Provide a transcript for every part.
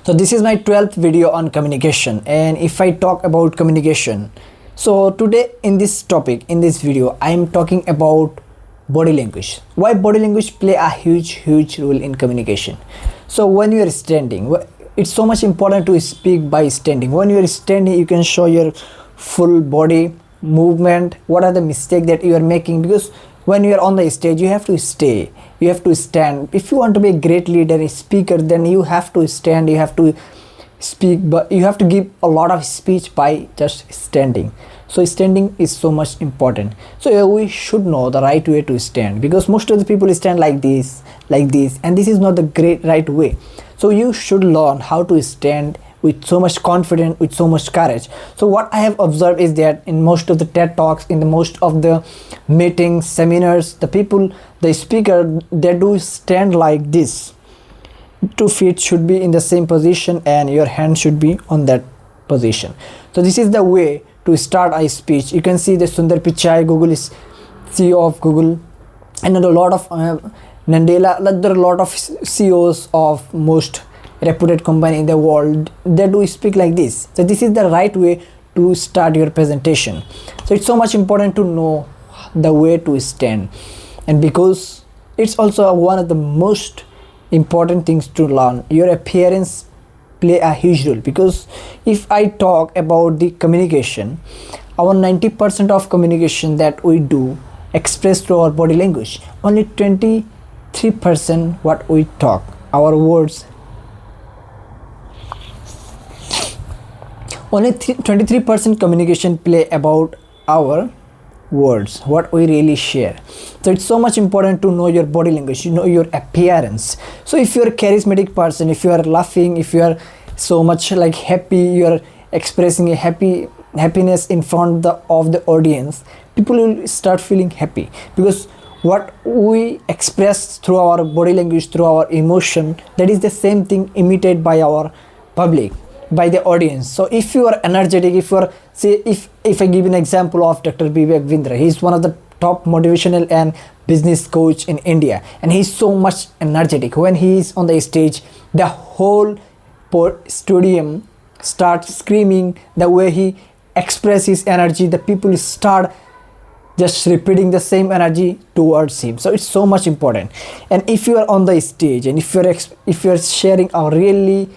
So this is my 12th video on communication, and if I talk about communication, so today in this topic, in this video, I am talking about body language. Why body language play a huge role in communication. So when you are standing, it's so much important to speak by standing. When you are standing, you can show your full body movement, what are the mistakes that you are making, because when you are on the stage, you have to stay, you have to stand. If you want to be a great leader, a speaker, then you have to stand, you have to speak, but you have to give a lot of speech by just standing. So standing is so much important. So we should know the right way to stand, because most of the people stand like this, and this is not the right way. So you should learn how to stand with so much confidence, with so much courage. So what I have observed is that in most of the TED Talks, in the most of the meetings, seminars, the people, the speaker, they do stand like this. 2 feet should be in the same position and your hand should be on that position. So this is the way to start a speech. You can see the Sundar Pichai, Google is CEO of Google, and a lot of Nadella, there are a lot of CEOs of most reputed company in the world. They do speak like this. So this is the right way to start your presentation. So it's so much important to know the way to stand, and because it's also one of the most important things to learn. Your appearance play a huge role, because if I talk about the communication, our 90% of communication that we do express through our body language. Only 23% what we talk, our words. Only 23% communication play about our words, what we really share. So it's so much important to know your body language, you know your appearance. So if you're a charismatic person, if you are laughing, if you are so much like happy, you are expressing a happiness in front of the audience, people will start feeling happy, because what we express through our body language, through our emotion, that is the same thing imitated by our public, by the audience. So if you are energetic, if you are, say, if I give an example of Dr. Vivek Vindra, he is one of the top motivational and business coach in India, and he's so much energetic. When he is on the stage, the whole stadium starts screaming. The way he expresses his energy, the people start just repeating the same energy towards him. So it's so much important. And if you are on the stage, and if you are sharing a really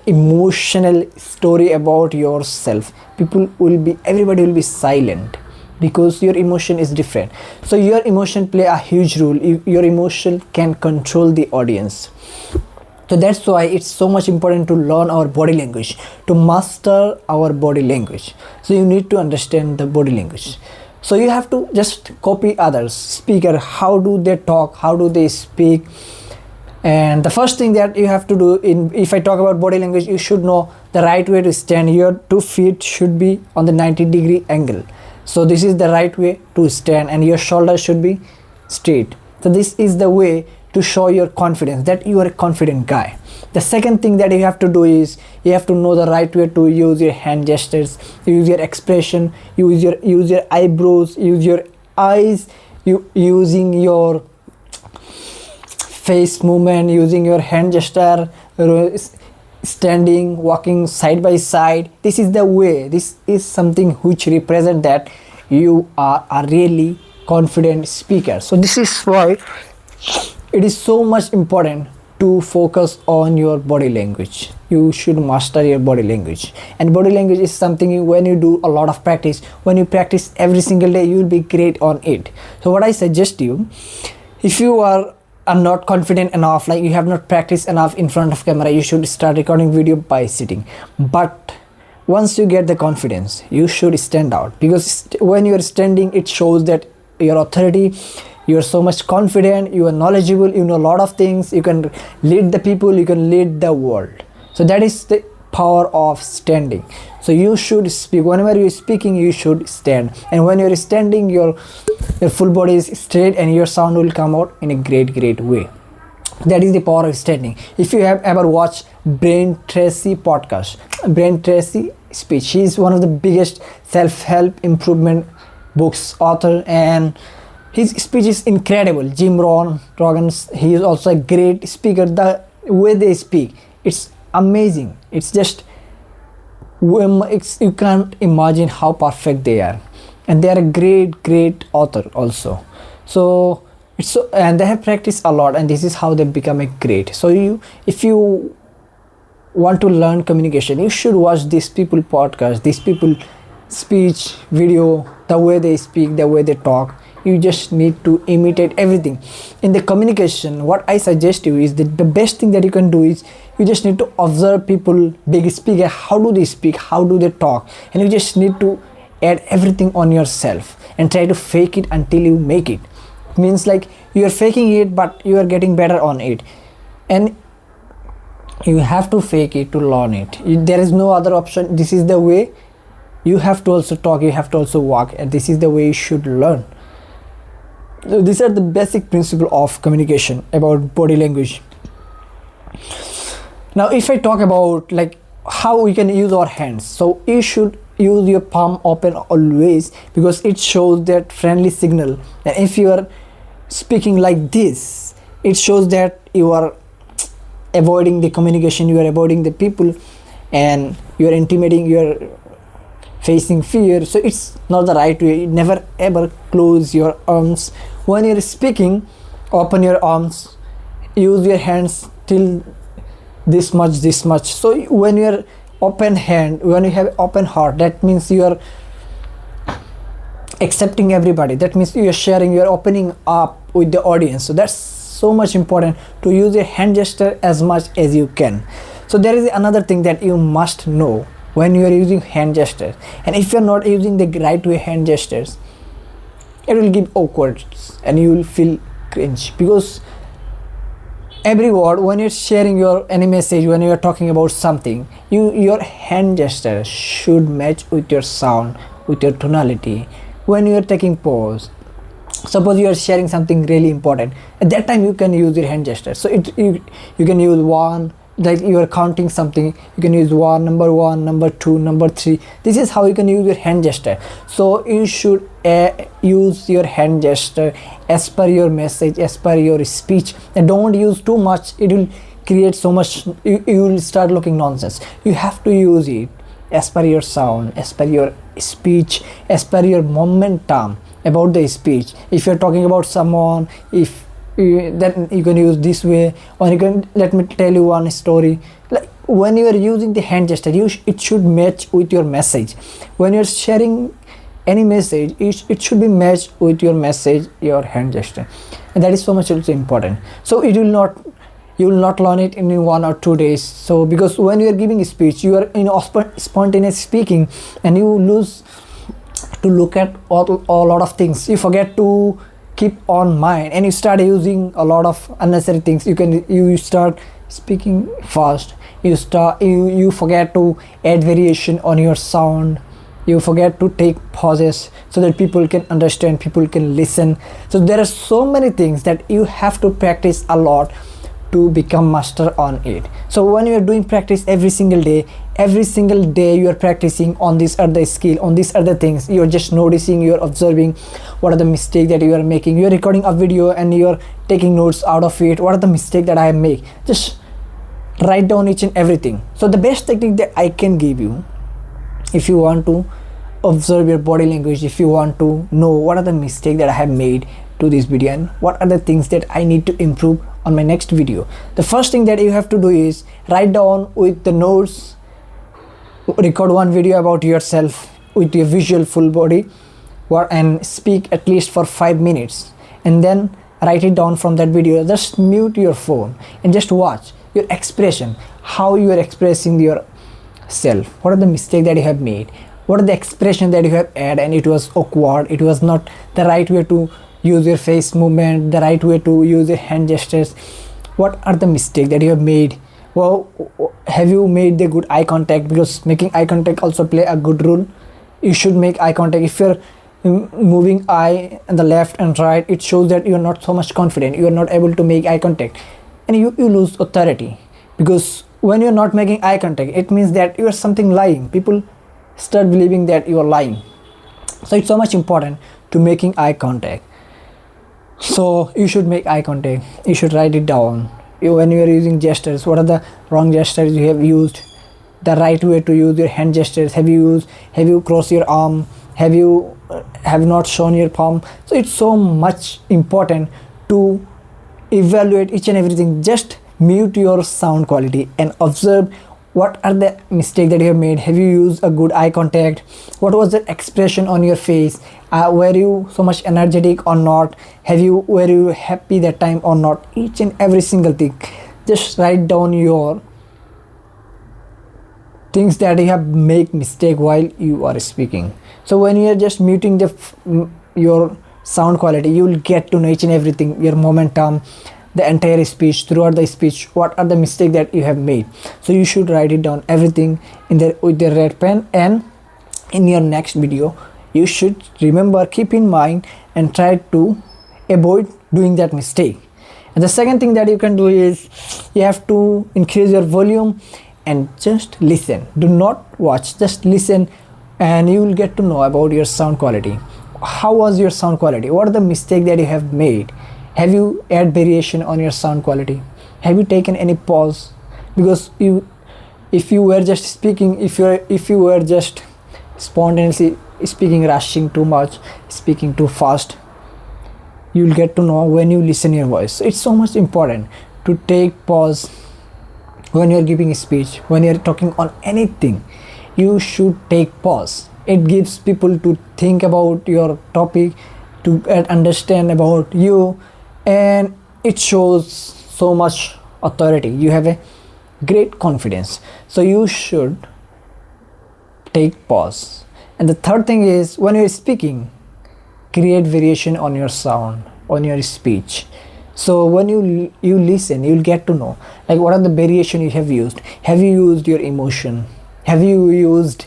emotional story about yourself, everybody will be silent, because your emotion is different. So your emotion play a huge role. Your emotion can control the audience. So that's why it's so much important to learn our body language, to master our body language. So you need to understand the body language. So you have to just copy others, speaker, how do they talk, how do they speak. And the first thing that you have to do, if I talk about body language, you should know the right way to stand. Your 2 feet should be on the 90-degree angle. So this is the right way to stand, and your shoulders should be straight. So this is the way to show your confidence, that you are a confident guy. The second thing that you have to do is you have to know the right way to use your hand gestures, use your expression, use your eyebrows, use your eyes, using your face movement, using your hand gesture, standing, walking side by side. This is the way. This is something which represent that you are a really confident speaker. So this is why it is so much important to focus on your body language. You should master your body language, and body language is something when you do a lot of practice, when you practice every single day, you will be great on it. So what I suggest you, if you are not confident enough, like you have not practiced enough in front of camera, you should start recording video by sitting. But once you get the confidence, you should stand out, because when you are standing, it shows that your authority, you are so much confident, you are knowledgeable, you know a lot of things, you can lead the people, you can lead the world. So that is the power of standing. So you should speak. Whenever you're speaking, you should stand, and when you're standing, your full body is straight and your sound will come out in a great way. That is the power of standing. If you have ever watched Brian Tracy podcast, Brian Tracy speech, she is one of the biggest self-help improvement books author, and his speech is incredible. Jim Rohn, he is also a great speaker. The way they speak, it's amazing. It's just you can't imagine how perfect they are, and they are a great author also. So it's so, and they have practiced a lot, and this is how they become a great. So if you want to learn communication, you should watch these people podcast, these people speech video, the way they speak, the way they talk. You just need to imitate everything in the communication. What I suggest you is that the best thing that you can do is you just need to observe people, big speaker, how do they speak, how do they talk, and you just need to add everything on yourself and try to fake it until you make it. Means like you are faking it, but you are getting better on it, and you have to fake it to learn it. There is no other option. This is the way. You have to also talk, you have to also walk, and this is the way you should learn. So these are the basic principle of communication about body language. Now if I talk about like how we can use our hands, so you should use your palm open always, because it shows that friendly signal. And if you are speaking like this, it shows that you are avoiding the communication, you are avoiding the people, and you are intimidating, you are facing fear. So it's not the right way. Never ever close your arms when you're speaking. Open your arms, use your hands till this much. So when you're open hand, when you have open heart, that means you are accepting everybody. That means you are sharing, you are opening up with the audience. So that's so much important to use your hand gesture as much as you can. So there is another thing that you must know when you are using hand gestures, and if you are not using the right way hand gestures, it will give awkward and you will feel cringe, because every word, when you're sharing your any message, when you are talking about something, your hand gesture should match with your sound, with your tonality. When you are taking pause, suppose you are sharing something really important, at that time you can use your hand gesture. So you can use one, like you are counting something, you can use number one, number two, number three. This is how you can use your hand gesture. So you should use your hand gesture as per your message, as per your speech, and don't use too much. It will create so much, you will start looking nonsense. You have to use it as per your sound, as per your speech, as per your momentum about the speech. If you're talking about someone, then you can use this way, or you can, let me tell you one story. Like when you are using the hand gesture, it should match with your message. When you're sharing any message, it should be matched with your message, your hand gesture, and that is so much also important. So you will not learn it in 1 or 2 days. So because when you are giving a speech, you are spontaneous speaking, and you lose to look at a lot of things. You forget to keep on mind, and you start using a lot of unnecessary things. You start speaking fast, you forget to add variation on your sound, you forget to take pauses so that people can understand, people can listen. So there are so many things that you have to practice a lot to become master on it. So when you are doing practice every single day you are practicing on this other skill, on these other things, you are just noticing, you are observing what are the mistakes that you are making. You are recording a video and you are taking notes out of it. What are the mistakes that I make? Just write down each and everything. So the best technique that I can give you, if you want to observe your body language, if you want to know what are the mistakes that I have made to this video and what are the things that I need to improve on my next video, the first thing that you have to do is write down with the notes, record one video about yourself with your visual full body, and speak at least for 5 minutes, and then write it down from that video. Just mute your phone and just watch your expression, how you are expressing yourself, what are the mistakes that you have made, what are the expression that you have added and it was awkward, it was not the right way to use your face movement, the right way to use your hand gestures. What are the mistakes that you have made? Well, have you made the good eye contact? Because making eye contact also play a good role. You should make eye contact. If you're moving eye and the left and right, it shows that you're not so much confident, you are not able to make eye contact, and you lose authority. Because when you're not making eye contact, it means that you are something lying. People start believing that you are lying. So it's so much important to making eye contact. So you should make eye contact, you should write it down, when you are using gestures, what are the wrong gestures you have used, the right way to use your hand gestures, have you crossed your arm, have not shown your palm. So it's so much important to evaluate each and everything. Just mute your sound quality and observe what are the mistakes that you have made. Have you used a good eye contact? What was the expression on your face? Were you so much energetic or not? Were you happy that time or not? Each and every single thing, just write down your things that you have make mistake while you are speaking. So when you are just muting your sound quality, you will get to know each and everything, your momentum, the entire speech, throughout the speech, what are the mistakes that you have made. So you should write it down everything in there with the red pen, and in your next video you should remember, keep in mind, and try to avoid doing that mistake. And the second thing that you can do is you have to increase your volume and just listen. Do not watch, just listen, and you will get to know about your sound quality. How was your sound quality? What are the mistakes that you have made? Have you add variation on your sound quality? Have you taken any pause? Because if you were just speaking, if you were just spontaneously speaking, rushing too much, speaking too fast, you'll get to know when you listen your voice. So it's so much important to take pause when you're giving a speech, when you're talking on anything. You should take pause. It gives people to think about your topic, to understand about you, and it shows so much authority. You have a great confidence. So you should take pause. And the third thing is, when you're speaking, create variation on your sound, on your speech. So when you listen, you'll get to know like what are the variation you have used. Have you used your emotion? Have you used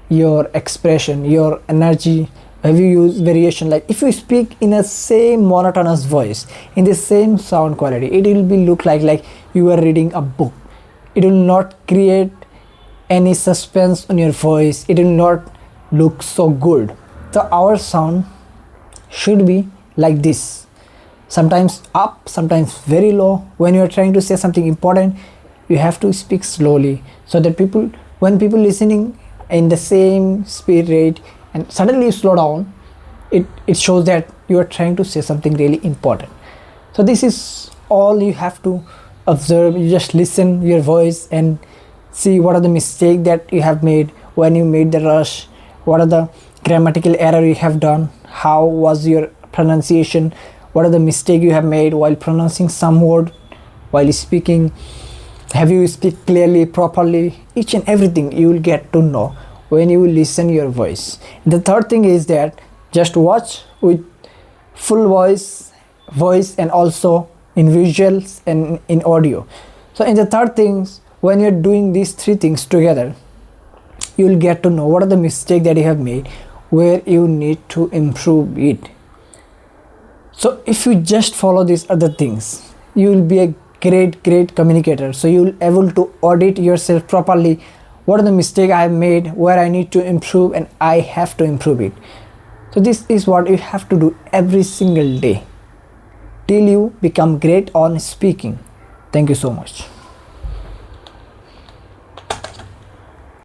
your expression, your energy? Have you used variation? Like if you speak in a same monotonous voice, in the same sound quality, it will be look like you are reading a book. It will not create any suspense on your voice. It will not look so good. So our sound should be like this, sometimes up, sometimes very low. When you are trying to say something important, you have to speak slowly, so that when people listening in the same speed rate and suddenly you slow down, it shows that you are trying to say something really important. So this is all you have to observe. You just listen your voice and see what are the mistakes that you have made when you made the rush, what are the grammatical error you have done, how was your pronunciation, what are the mistake you have made while pronouncing some word while speaking. Have you speak clearly, properly? Each and everything you will get to know when you listen your voice. The third thing is that just watch with full voice and also in visuals and in audio. So in the third things, when you're doing these three things together, you will get to know what are the mistakes that you have made, where you need to improve it. So if you just follow these other things, you will be a great communicator. So you will able to audit yourself properly. What are the mistakes I have made, where I need to improve, and I have to improve it. So this is what you have to do every single day till you become great on speaking. Thank you so much.